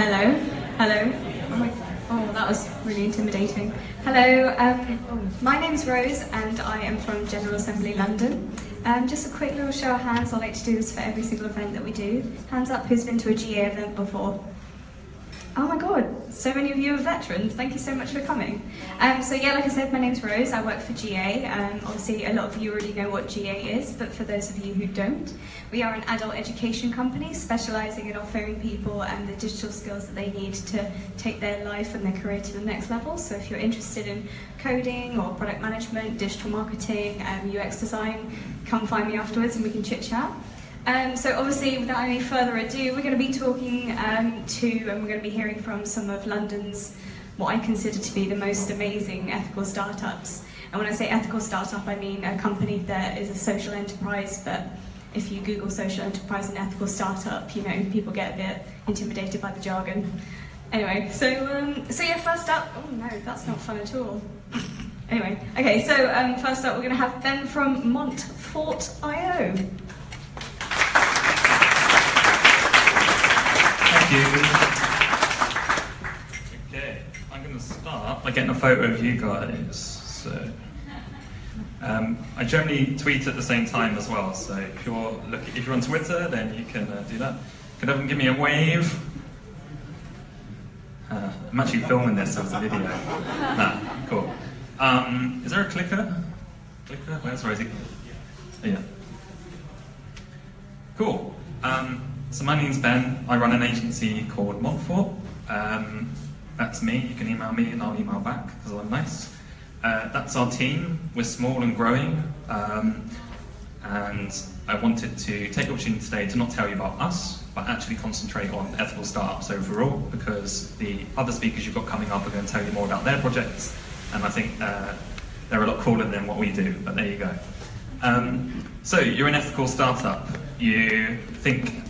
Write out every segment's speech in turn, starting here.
Hello, hello. Oh, that was really intimidating. Hello, my name's Rose and I am from General Assembly London. Just a quick little show of hands. I like to do this for every single event that we do. Hands up who's been to a GA event before. Oh my god, so many of you are veterans. Thank you so much for coming. So yeah, like I said, my name's Rose. I work for GA. Obviously, a lot of you already know what GA is, but for those of you who don't, we are an adult education company specialising in offering people the digital skills that they need to take their life and their career to the next level. So if you're interested in coding or product management, digital marketing, UX design, come find me afterwards and we can chit chat. So obviously, without any further ado, we're going to be talking and we're going to be hearing from some of London's, what I consider to be the most amazing ethical startups. And when I say ethical startup, I mean a company that is a social enterprise, but if you Google social enterprise and ethical startup, you know, people get a bit intimidated by the jargon. Anyway, so yeah, first up, oh no, that's not fun at all. Anyway, okay, so first up, we're going to have Ben from Montfort.io. Okay, I'm going to start by getting a photo of you guys. So, I generally tweet at the same time as well. So if you're on Twitter, then you can do that. Could everyone give me a wave? I'm actually filming this as a video. Nah, cool. Is there a clicker? Clicker? Where's Rosie? Oh, yeah. Cool. So my name's Ben. I run an agency called Montfort. That's me. You can email me and I'll email back because I'm nice. That's our team. We're small and growing. And I wanted to take the opportunity today to not tell you about us, but actually concentrate on ethical startups overall, because the other speakers you've got coming up are going to tell you more about their projects. And I think they're a lot cooler than what we do, but there you go. So you're an ethical startup. You think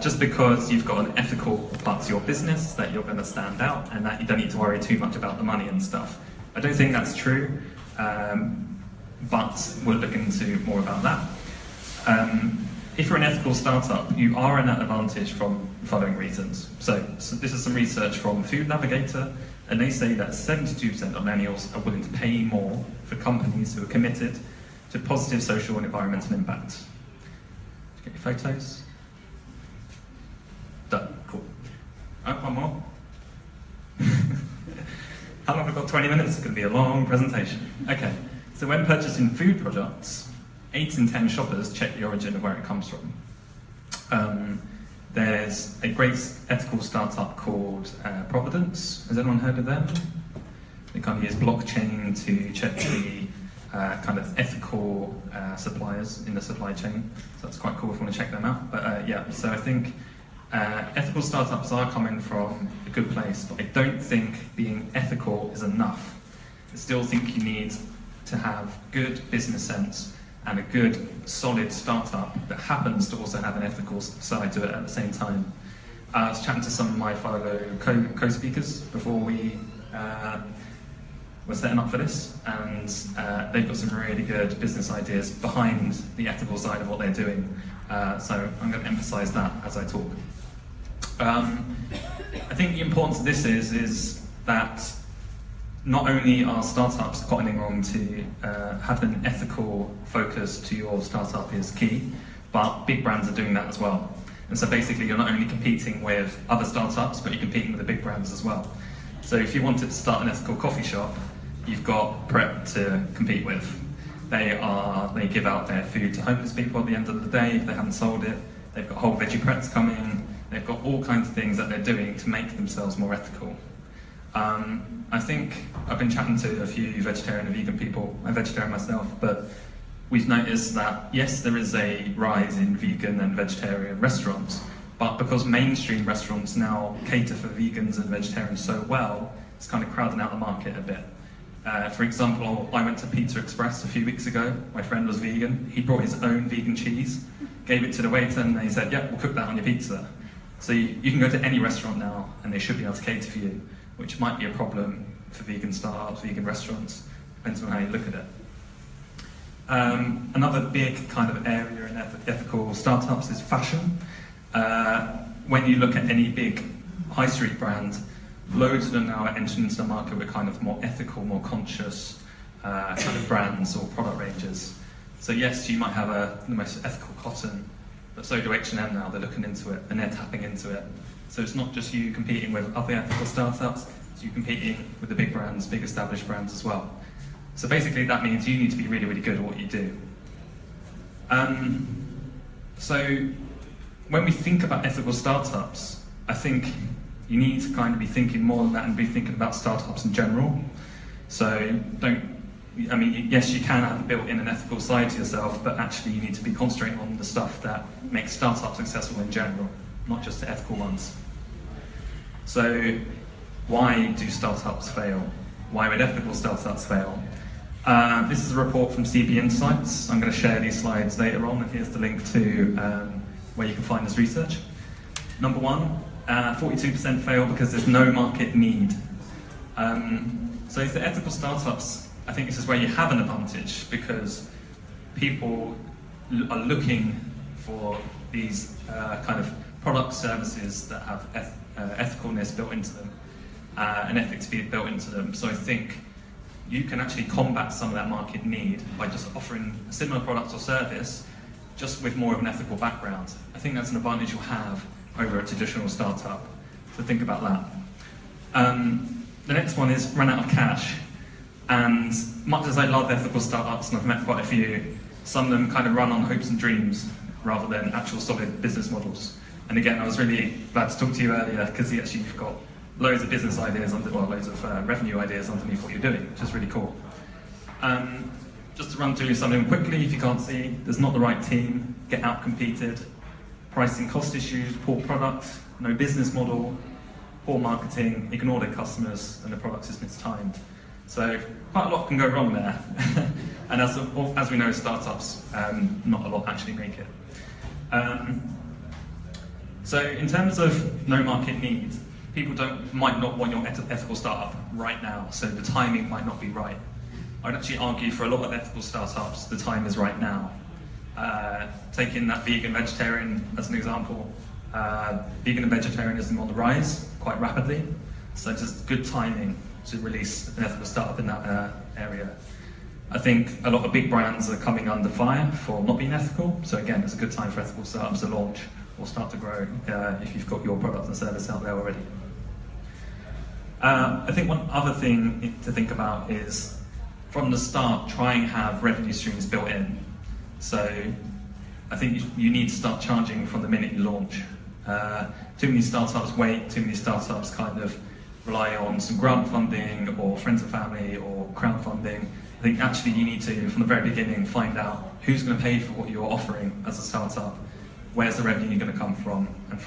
just because you've got an ethical part to your business that you're going to stand out and that you don't need to worry too much about the money and stuff. I don't think that's true, but we'll look into more about that. If you're an ethical startup, you are at an advantage from the following reasons. So this is some research from Food Navigator, and they say that 72% of millennials are willing to pay more for companies who are committed to positive social and environmental impact. Get your photos. Done. Cool. One more. How long have I got? 20 minutes? It's going to be a long presentation. Okay. So when purchasing food products, 8 in 10 shoppers check the origin of where it comes from. There's a great ethical startup called Providence. Has anyone heard of them? They kind of use blockchain to check the kind of ethical suppliers in the supply chain. So that's quite cool if you want to check them out. But yeah, so I think ethical startups are coming from a good place, but I don't think being ethical is enough. I still think you need to have good business sense and a good, solid startup that happens to also have an ethical side to it at the same time. I was chatting to some of my fellow co-speakers before we were setting up for this, and they've got some really good business ideas behind the ethical side of what they're doing. So I'm going to emphasise that as I talk. I think the importance of this is that not only are startups got anything wrong to have an ethical focus to your startup is key, but big brands are doing that as well. And so basically you're not only competing with other startups, but you're competing with the big brands as well. So if you wanted to start an ethical coffee shop, you've got Prep to compete with. They give out their food to homeless people at the end of the day if they haven't sold it. They've got whole veggie preps coming. They've got all kinds of things that they're doing to make themselves more ethical. I think I've been chatting to a few vegetarian and vegan people. I'm vegetarian myself, but we've noticed that yes, there is a rise in vegan and vegetarian restaurants, but because mainstream restaurants now cater for vegans and vegetarians so well, it's kind of crowding out the market a bit. For example, I went to Pizza Express a few weeks ago. My friend was vegan. He brought his own vegan cheese, gave it to the waiter, and they said, "Yep, we'll cook that on your pizza." So you can go to any restaurant now, and they should be able to cater for you, which might be a problem for vegan startups, vegan restaurants, depends on how you look at it. Another big kind of area in ethical startups is fashion. When you look at any big high street brand, loads of them now are entering into the market with kind of more ethical, more conscious kind of brands or product ranges. So yes, you might have the most ethical cotton, but so do H&M now. They're looking into it and they're tapping into it. So it's not just you competing with other ethical startups, it's you competing with the big brands, big established brands as well. So basically that means you need to be really, really good at what you do. So when we think about ethical startups, I think you need to kind of be thinking more than that and be thinking about startups in general. So yes, you can have built in an ethical side to yourself, but actually you need to be concentrating on the stuff that makes startups successful in general, not just the ethical ones. So why do startups fail? Why would ethical startups fail? This is a report from CB Insights. I'm going to share these slides later on, and here's the link to where you can find this research. Number one, 42% fail because there's no market need. So it's the ethical startups, I think this is where you have an advantage because people are looking for these kind of product services that have ethicalness built into them and ethics built into them. So I think you can actually combat some of that market need by just offering a similar product or service just with more of an ethical background. I think that's an advantage you'll have over a traditional startup. So think about that. The next one is run out of cash. And much as I love ethical startups, and I've met quite a few, some of them kind of run on hopes and dreams rather than actual solid business models. And again, I was really glad to talk to you earlier because you've got loads of business ideas, loads of revenue ideas underneath what you're doing, which is really cool. Just to run through some of them quickly, if you can't see, there's not the right team, get out-competed, pricing cost issues, poor product, no business model, poor marketing, ignore their customers, and the product is mistimed. So quite a lot can go wrong there. And as we know, startups, not a lot actually make it. So in terms of no market need, people might not want your ethical startup right now, so the timing might not be right. I would actually argue for a lot of ethical startups, the time is right now. Taking that vegan vegetarian as an example, vegan and vegetarianism on the rise quite rapidly, so just good timing to release an ethical startup in that area. I think a lot of big brands are coming under fire for not being ethical, so again, it's a good time for ethical startups to launch or start to grow if you've got your product and service out there already. I think one other thing to think about is, from the start, try and have revenue streams built in. So I think you need to start charging from the minute you launch. Too many startups wait, too many startups kind of rely on some grant funding or friends and family or crowdfunding. I think actually you need to, from the very beginning, find out who's going to pay for what you're offering as a startup, where's the revenue going to come from, and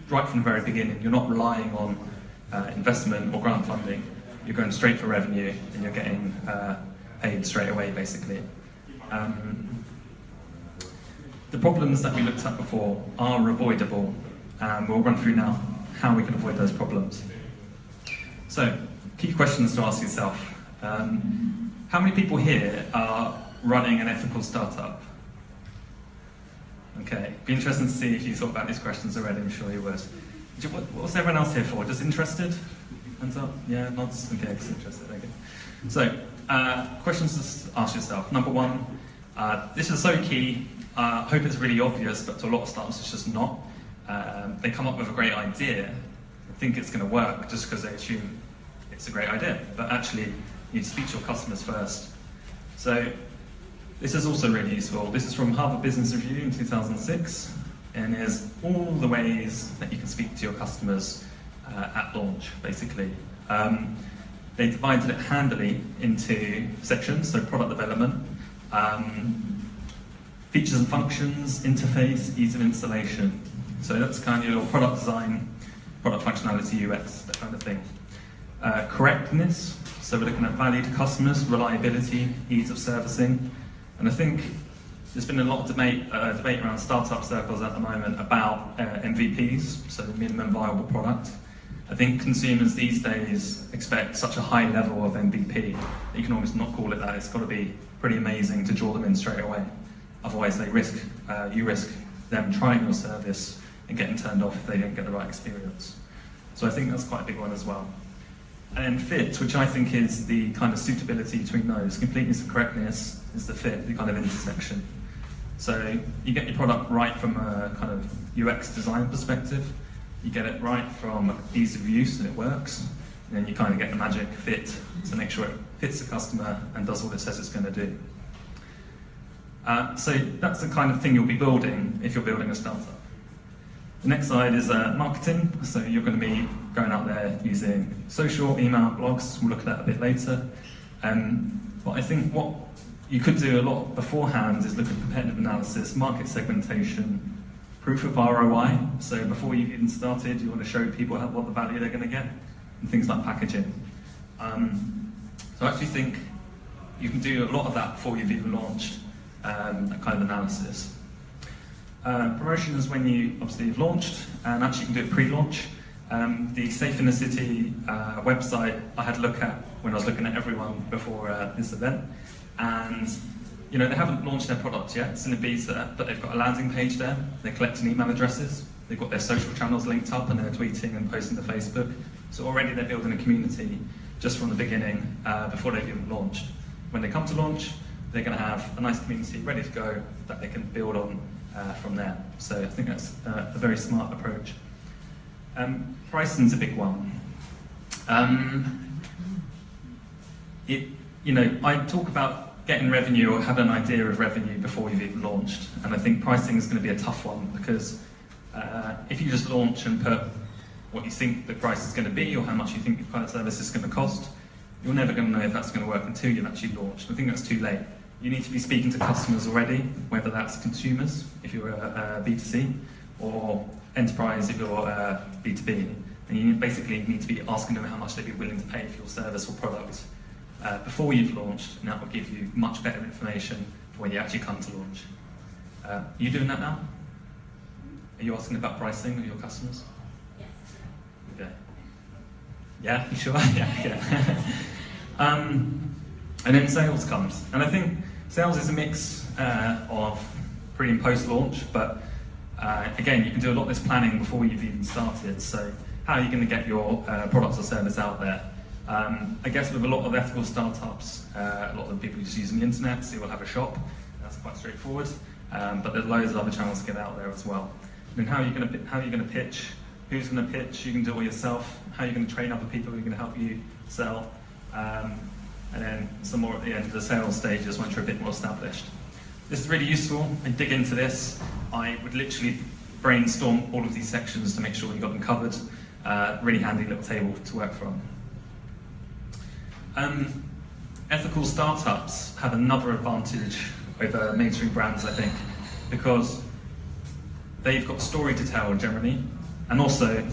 right from the very beginning, you're not relying on investment or grant funding. You're going straight for revenue and you're getting paid straight away, basically. The problems that we looked at before are avoidable, and we'll run through now how we can avoid those problems. So, key questions to ask yourself. How many people here are running an ethical startup? Okay, be interesting to see if you thought about these questions already, I'm sure you would. What's everyone else here for? Just interested? Hands up? Yeah, nods? Okay, just interested, okay. So, questions to ask yourself. Number one, this is so key. I hope it's really obvious, but to a lot of startups it's just not. They come up with a great idea, think it's going to work just because they assume it's a great idea, but actually you need to speak to your customers first. So this is also really useful. This is from Harvard Business Review in 2006, and is all the ways that you can speak to your customers at launch, basically. They divided it handily into sections, so product development, features and functions, interface, ease of installation. So that's kind of your product design, product functionality, UX, that kind of thing. Correctness, so we're looking at value to customers, reliability, ease of servicing. And I think there's been a lot of debate around startup circles at the moment about MVPs, so the minimum viable product. I think consumers these days expect such a high level of MVP that you can almost not call it that. It's got to be pretty amazing to draw them in straight away. Otherwise, you risk them trying your service and getting turned off if they don't get the right experience. So I think that's quite a big one as well. And then fit, which I think is the kind of suitability between those. Completeness and correctness is the fit, the kind of intersection. So you get your product right from a kind of UX design perspective, you get it right from ease of use and it works, and then you kind of get the magic fit to make sure it fits the customer and does what it says it's going to do. So that's the kind of thing you'll be building if you're building a startup. The next slide is marketing. So you're going to be going out there using social, email, blogs. We'll look at that a bit later. But I think what you could do a lot beforehand is look at competitive analysis, market segmentation, proof of ROI. So before you've even started, you want to show people what the value they're going to get, and things like packaging. So I actually think you can do a lot of that before you've even launched, that kind of analysis. Promotion is when you obviously have launched, and actually you can do it pre-launch. The Safe in the City website I had a look at when I was looking at everyone before this event, and you know, they haven't launched their product yet, it's in a beta, but they've got a landing page there, they're collecting email addresses, they've got their social channels linked up and they're tweeting and posting to Facebook, so already they're building a community just from the beginning before they've even launched. When they come to launch, they're going to have a nice community ready to go that they can build on from there. So I think that's a very smart approach. Pricing's a big one. You know, I talk about getting revenue or having an idea of revenue before you've even launched, and I think pricing is going to be a tough one because if you just launch and put what you think the price is going to be or how much you think your product service is going to cost, you're never going to know if that's going to work until you've actually launched. I think that's too late. You need to be speaking to customers already, whether that's consumers, if you're a B2C, or enterprise, if you're B2B. And you basically need to be asking them how much they'd be willing to pay for your service or product before you've launched, and that will give you much better information for when you actually come to launch. Are you doing that now? Are you asking about pricing of your customers? Yes. Okay. Yeah, you sure? yeah. And then sales comes. And I think sales is a mix of pre and post launch, but again, you can do a lot of this planning before you've even started. So how are you going to get your products or service out there? I guess with a lot of ethical startups, a lot of the people just using the internet, so you'll have a shop. That's quite straightforward. But there's loads of other channels to get out there as well. And then how are you going to pitch? Who's going to pitch? You can do it all yourself. How are you going to train other people who are going to help you sell? And then some more at the end, the sales stages once you're a bit more established. This is really useful. I dig into this. I would literally brainstorm all of these sections to make sure you got them covered. Really handy little table to work from. Ethical startups have another advantage over mainstream brands, I think, because they've got a story to tell generally, and also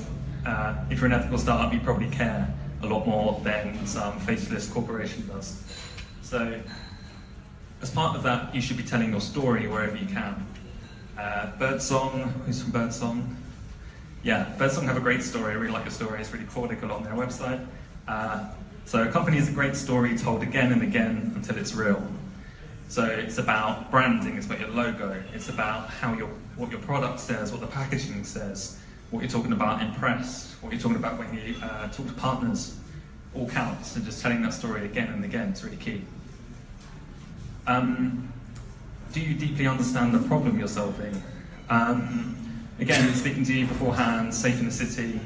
if you're an ethical startup, you probably care a lot more than some faceless corporation does. So as part of that, you should be telling your story wherever you can. Birdsong, who's from Birdsong? Yeah, Birdsong have a great story. I really like your story. It's really cool. They got it on their website. So a company is a great story told again and again until it's real. So it's about branding, it's about your logo, it's about what your product says, what the packaging says, what you're talking about in press, what you're talking about when you talk to partners, all counts, and just telling that story again and again is really key. Do you deeply understand the problem you're solving? Again, speaking to you beforehand, Safe in the City,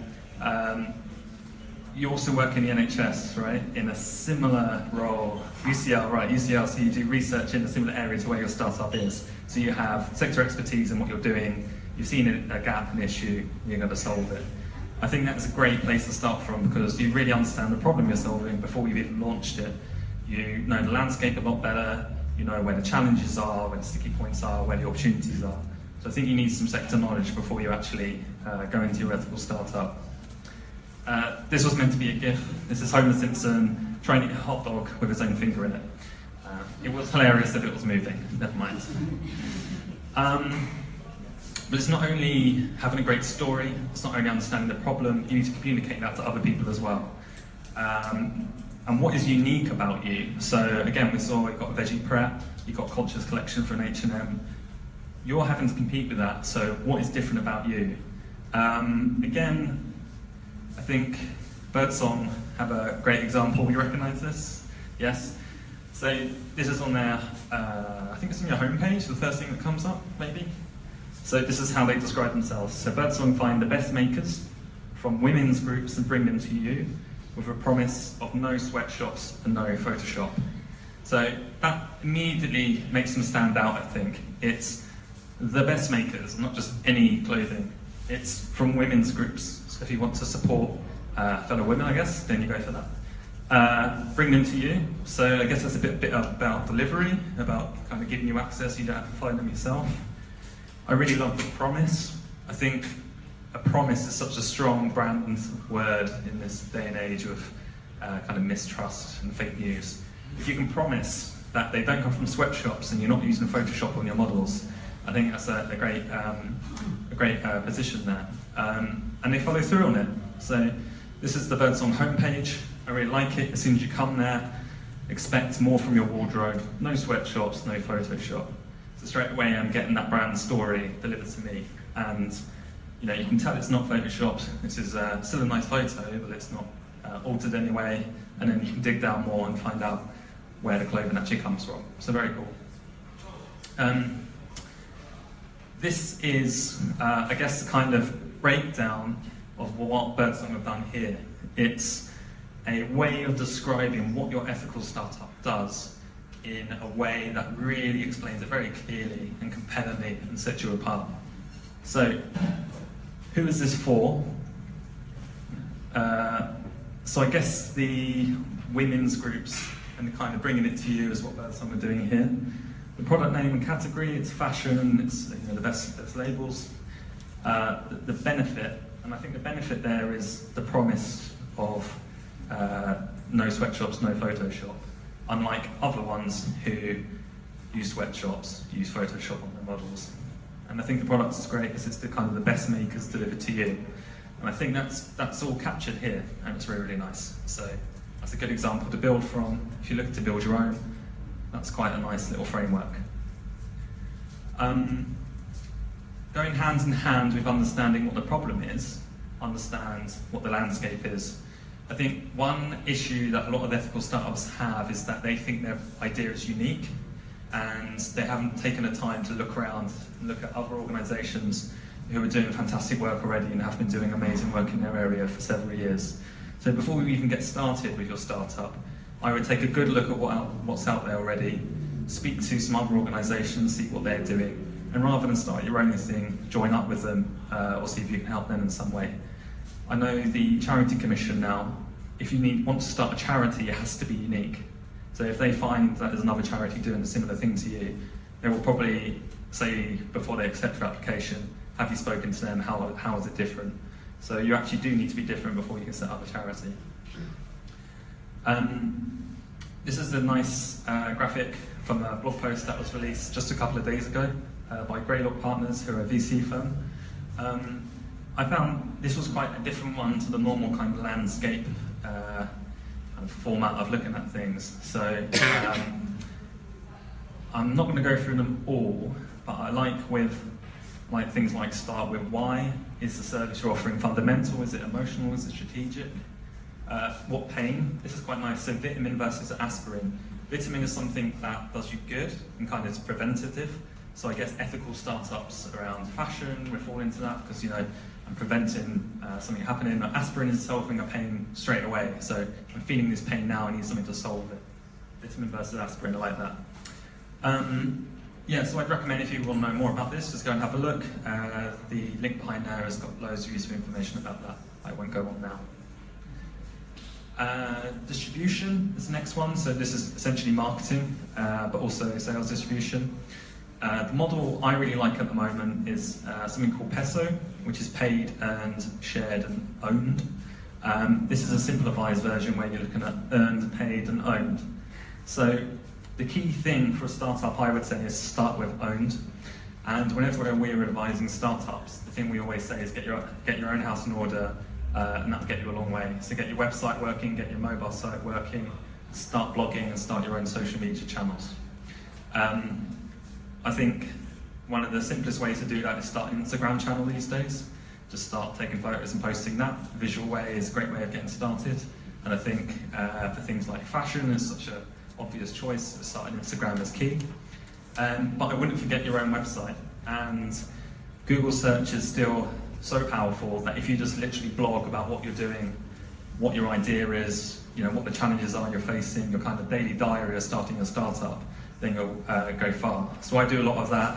you also work in the NHS, right? In a similar role, UCL, right? UCL, so you do research in a similar area to where your startup is. So you have sector expertise in what you're doing, you've seen a gap, an issue, you're going to solve it. I think that's a great place to start from because you really understand the problem you're solving before you've even launched it. You know the landscape a lot better, you know where the challenges are, where the sticky points are, where the opportunities are. So I think you need some sector knowledge before you actually go into your ethical startup. This was meant to be a GIF. This is Homer Simpson trying to eat a hot dog with his own finger in it. It was hilarious if it was moving, never mind. But it's not only having a great story, it's not only understanding the problem, you need to communicate that to other people as well. And what is unique about you? So again, we saw you've got Veggie Prep, you've got Cultures Collection for an H&M. You're having to compete with that, so what is different about you? Again, I think Birdsong have a great example. You recognise this? Yes? So this is on their, I think it's on your homepage, the first thing that comes up, maybe? So this is how they describe themselves. So Birdsong find the best makers from women's groups and bring them to you with a promise of no sweatshops and no Photoshop. So that immediately makes them stand out, I think. It's the best makers, not just any clothing. It's from women's groups. So if you want to support fellow women, I guess, then you go for that. Bring them to you. So I guess that's a bit about delivery, about kind of giving you access, you don't have to find them yourself. I really love the promise. I think a promise is such a strong brand word in this day and age of kind of mistrust and fake news. If you can promise that they don't come from sweatshops and you're not using Photoshop on your models, I think that's a great position there. And they follow through on it. So this is the Birdsong homepage. I really like it. As soon as you come there, expect more from your wardrobe. No sweatshops, no Photoshop. So straight away I'm getting that brand story delivered to me. And you can tell it's not photoshopped. This is still a nice photo, but it's not altered anyway. And then you can dig down more and find out where the clothing actually comes from. So very cool. This is, I guess, the kind of breakdown of what Birdsong have done here. It's a way of describing what your ethical startup does in a way that really explains it very clearly and compellingly and sets you apart. So, who is this for? So I guess the women's groups and kind of bringing it to you is what Birdsong are doing here. The product name and category, it's fashion, it's the best labels. The benefit, and I think the benefit there is the promise of no sweatshops, no Photoshop. Unlike other ones who use sweatshops, use Photoshop on their models. And I think the product is great because it's the kind of the best makers delivered to you. And I think that's all captured here, and it's really, really nice. So that's a good example to build from. If you're looking to build your own, that's quite a nice little framework. Going hand in hand with understanding what the problem is, understand what the landscape is. I think one issue that a lot of ethical startups have is that they think their idea is unique and they haven't taken the time to look around and look at other organisations who are doing fantastic work already and have been doing amazing work in their area for several years. So before we even get started with your startup, I would take a good look at what's out there already, speak to some other organisations, see what they're doing, and rather than start your own thing, join up with them or see if you can help them in some way. I know the Charity Commission now, if you want to start a charity, it has to be unique. So if they find that there's another charity doing a similar thing to you, they will probably say before they accept your application, have you spoken to them, how is it different? So you actually do need to be different before you can set up a charity. This is a nice graphic from a blog post that was released just a couple of days ago by Greylock Partners, who are a VC firm. I found this was quite a different one to the normal kind of landscape kind of format of looking at things. So I'm not going to go through them all, but I like things like start with why. Is the service you're offering fundamental? Is it emotional? Is it strategic? What pain? This is quite nice. So vitamin versus aspirin. Vitamin is something that does you good and kind of is preventative. So I guess ethical startups around fashion will fall into that because I'm preventing something happening. Aspirin is solving a pain straight away. So I'm feeling this pain now, I need something to solve it. Vitamin versus aspirin, I like that. Yeah, so I'd recommend if you want to know more about this, just go and have a look. The link behind there has got loads of useful information about that. I won't go on now. Distribution is the next one. So this is essentially marketing, but also sales distribution. The model I really like at the moment is something called PESO, which is paid, earned, shared, and owned. This is a simplified version where you're looking at earned, paid, and owned. So the key thing for a startup, I would say, is start with owned. And whenever we're advising startups, the thing we always say is get your own house in order, and that'll get you a long way. So get your website working, get your mobile site working, start blogging, and start your own social media channels. I think one of the simplest ways to do that is start an Instagram channel these days. just start taking photos and posting that. Visual way is a great way of getting started. And I think for things like fashion, it's such an obvious choice. Starting Instagram is key. But I wouldn't forget your own website. And Google search is still so powerful that if you just literally blog about what you're doing, what your idea is, what the challenges are you're facing, your kind of daily diary of starting a startup, then you'll go far. So I do a lot of that,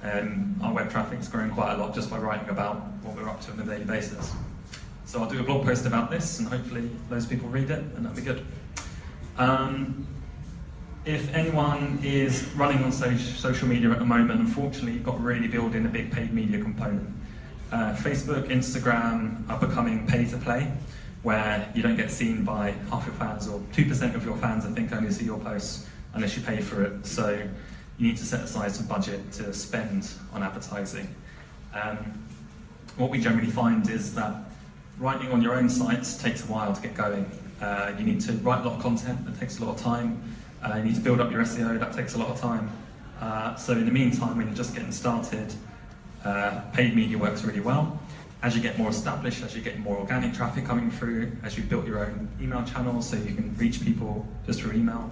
and our web traffic's growing quite a lot just by writing about what we're up to on a daily basis. So I'll do a blog post about this, and hopefully those people read it, and that'll be good. If anyone is running on social media at the moment, unfortunately, you've got to really build in a big paid media component. Facebook, Instagram are becoming pay-to-play, where you don't get seen by half your fans, or 2% of your fans, I think, only see your posts unless you pay for it. So you need to set aside some budget to spend on advertising. What we generally find is that writing on your own sites takes a while to get going. You need to write a lot of content, that takes a lot of time. You need to build up your SEO, that takes a lot of time. So in the meantime, when you're just getting started, paid media works really well. As you get more established, as you get more organic traffic coming through, as you've built your own email channel so you can reach people just through email,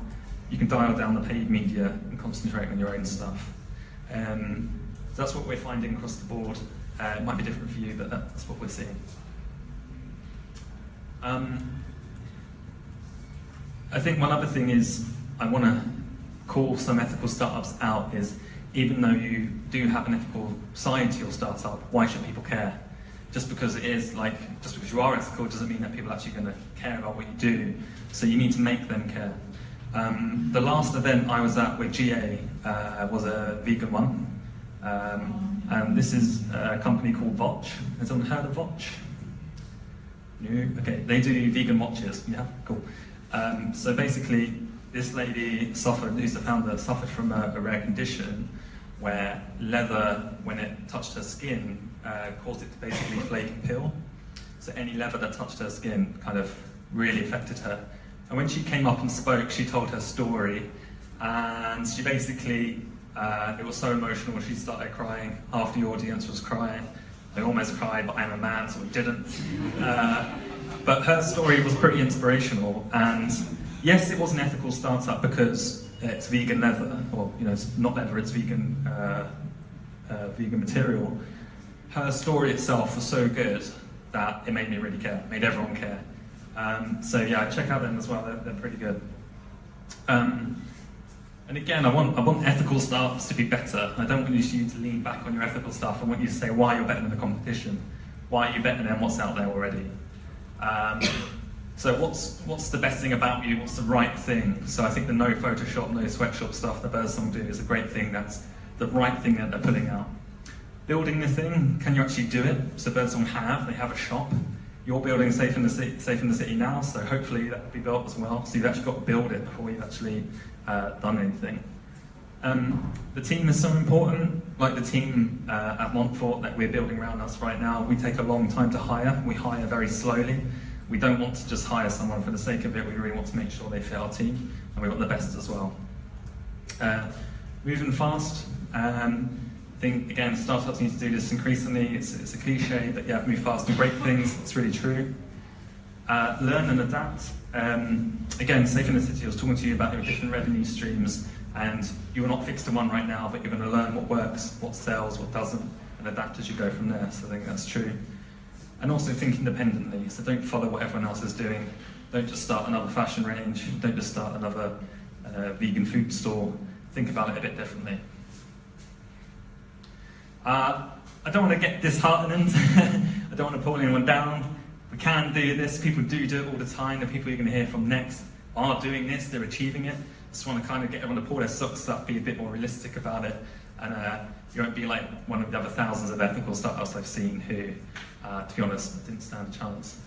you can dial down the paid media and concentrate on your own stuff. So that's what we're finding across the board. It might be different for you, but that's what we're seeing. I think one other thing is I want to call some ethical startups out is, even though you do have an ethical side to your startup, why should people care? Just because just because you are ethical doesn't mean that people are actually going to care about what you do. So you need to make them care. The last event I was at with GA was a vegan one. And this is a company called Voch. Has anyone heard of Voch? No? Okay, they do vegan watches. Yeah, cool. So basically, this lady who's the founder, suffered from a rare condition where leather, when it touched her skin, caused it to basically flake and peel. So any leather that touched her skin kind of really affected her. And when she came up and spoke, she told her story, and she basically, it was so emotional, she started crying. Half the audience was crying. I almost cried, but I'm a man, so I didn't. But her story was pretty inspirational, and yes, it was an ethical startup because it's vegan leather, or it's not leather, it's vegan vegan material. Her story itself was so good that it made me really care, made everyone care. So yeah, check out them as well, they're pretty good. And again, I want ethical startups to be better. I don't want you to lean back on your ethical stuff. I want you to say why you're better than the competition. Why are you better than what's out there already? So what's the best thing about you? What's the right thing? So I think the no Photoshop, no sweatshop stuff that Birdsong do is a great thing. That's the right thing that they're putting out. Building the thing, can you actually do it? So Birdsong they have a shop. You're building Safe in the City now, so hopefully that will be built as well. So you've actually got to build it before you've actually done anything. The team is so important. Like the team at Montfort that we're building around us right now, we take a long time to hire. We hire very slowly. We don't want to just hire someone for the sake of it. We really want to make sure they fit our team, and we want the best as well. Moving fast. I think, again, startups need to do this increasingly. It's a cliche, but yeah, move fast and break things. It's really true. Learn and adapt. Again, Safe in the City, I was talking to you about your different revenue streams, and you are not fixed to one right now, but you're going to learn what works, what sells, what doesn't, and adapt as you go from there. So I think that's true. And also think independently, so don't follow what everyone else is doing. Don't just start another fashion range, don't just start another vegan food store. Think about it a bit differently. I don't want to get disheartened. I don't want to pull anyone down. We can do this, people do it all the time. The people you're going to hear from next are doing this, they're achieving it. Just want to kind of get everyone to pull their socks up, be a bit more realistic about it, and you won't be like one of the other thousands of ethical startups I've seen who, to be honest, didn't stand a chance.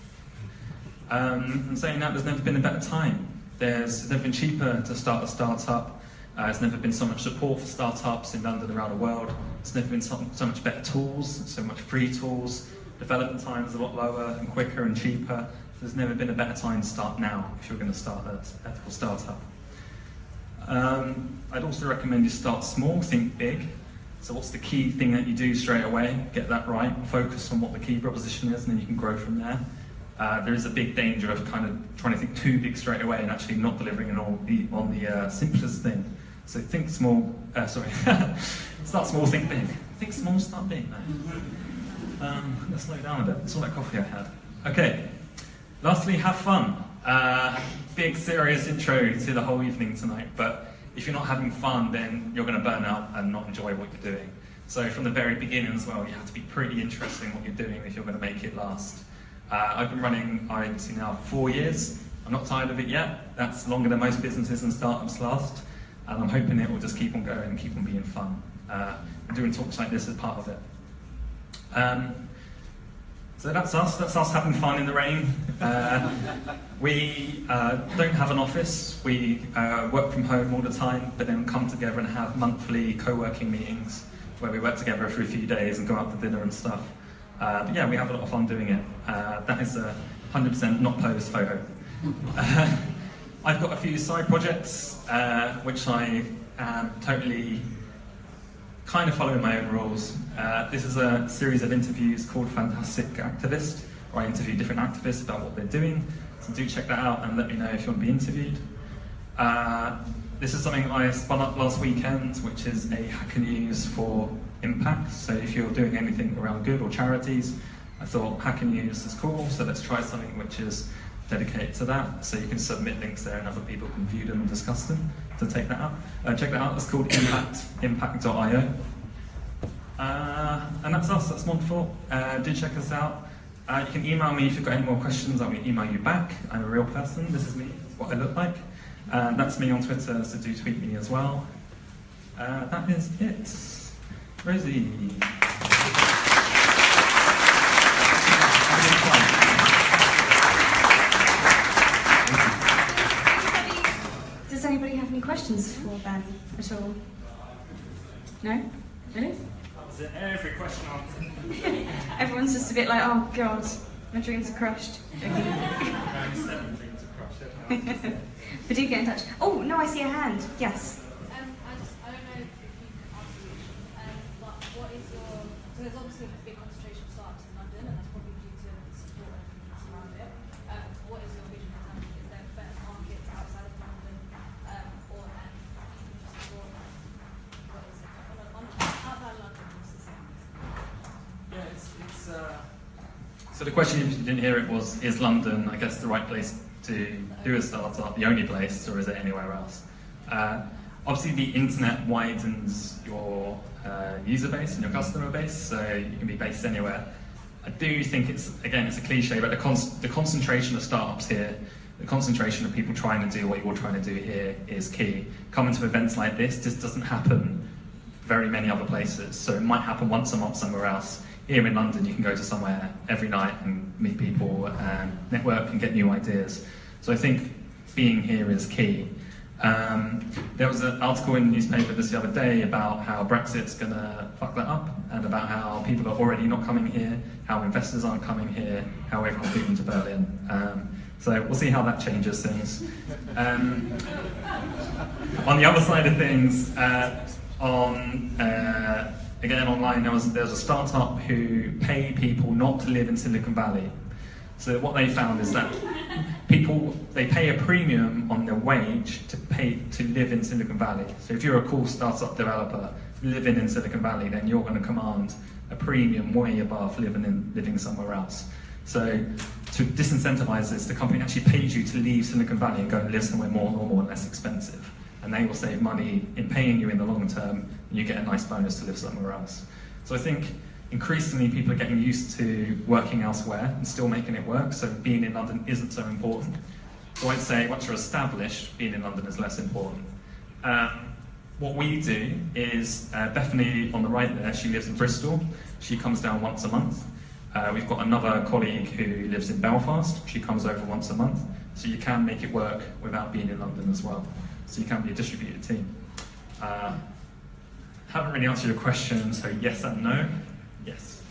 And saying that, there's never been a better time. It's never been cheaper to start a startup. There's never been so much support for startups in London and around the world. There's never been so much better tools, so much free tools. Development time is a lot lower and quicker and cheaper. There's never been a better time to start now if you're going to start an ethical startup. I'd also recommend you start small, think big. So what's the key thing that you do straight away? Get that right, focus on what the key proposition is, and then you can grow from there. There is a big danger of kind of trying to think too big straight away and actually not delivering on the simplest thing. So think small, start small, think big. Think small, start big. Let's slow down a bit. That's all that coffee I had. Okay, lastly, have fun. Big serious intro to the whole evening tonight, but if you're not having fun, then you're going to burn out and not enjoy what you're doing. So from the very beginning as well, you have to be pretty interested in what you're doing if you're going to make it last. I've been running our agency now for 4 years. I'm not tired of it yet. That's longer than most businesses and startups last. And I'm hoping it will just keep on going and keep on being fun. I'm doing talks like this as part of it. So that's us having fun in the rain. We don't have an office. We work from home all the time, but then come together and have monthly co-working meetings where we work together for a few days and go out for dinner and stuff. But yeah, we have a lot of fun doing it. That is a 100% not posed photo. I've got a few side projects which I am totally kind of following my own rules. This is a series of interviews called Fantastic Activist, where I interview different activists about what they're doing. So do check that out and let me know if you want to be interviewed. This is something I spun up last weekend, which is a Hacker News for impact. So if you're doing anything around good or charities, I thought Hacker News is cool, so let's try something which is dedicated to that. So you can submit links there and other people can view them and discuss them. So take that out. Check that out, it's called impact.io. And that's us, that's Montfort. Do check us out. You can email me if you've got any more questions, I will email you back. I'm a real person, this is me, what I look like. That's me on Twitter, so do tweet me as well. That is it. Rosie. Does anybody have any questions for Ben at all? No? Really? Is it every question answered? Everyone's just a bit like, oh god, my dreams are crushed. But do get in touch. Oh, no, I see a hand. Yes. I don't know if you can answer this, but what is your, so there's obviously a big concentration of startups in London, and that's probably due to the support and everything that's around it. What is your vision in terms of, is there better markets outside of London, or and support, what is it? Outside of London, what's the same? Yeah, So the question, if you didn't hear it, was, is London, I guess, the right place to do a startup, the only place, or is it anywhere else? Obviously, the internet widens your user base and your customer base, so you can be based anywhere. I do think it's a cliche, but the concentration of startups here, the concentration of people trying to do what you're trying to do here is key. Coming to events like this just doesn't happen very many other places, so it might happen once a month somewhere else. Here in London, you can go to somewhere every night and meet people and network and get new ideas. So I think being here is key. There was an article in the newspaper the other day about how Brexit's going to fuck that up, and about how people are already not coming here, how investors aren't coming here, how everyone's moving to Berlin. So we'll see how that changes things. On the other side of things, again, online, there was a startup who pay people not to live in Silicon Valley. So what they found is that they pay a premium on their wage to live in Silicon Valley. So if you're a cool startup developer living in Silicon Valley, then you're going to command a premium way above living somewhere else. So to disincentivize this, the company actually pays you to leave Silicon Valley and go and live somewhere more normal and less expensive. And they will save money in paying you in the long term, and you get a nice bonus to live somewhere else. So I think increasingly people are getting used to working elsewhere and still making it work, so being in London isn't so important. So I'd say once you're established, being in London is less important. What we do is, Bethany on the right there, she lives in Bristol. She comes down once a month. We've got another colleague who lives in Belfast. She comes over once a month. So you can make it work without being in London as well. So you can be a distributed team. Haven't really answered your question, so yes and no. Yes.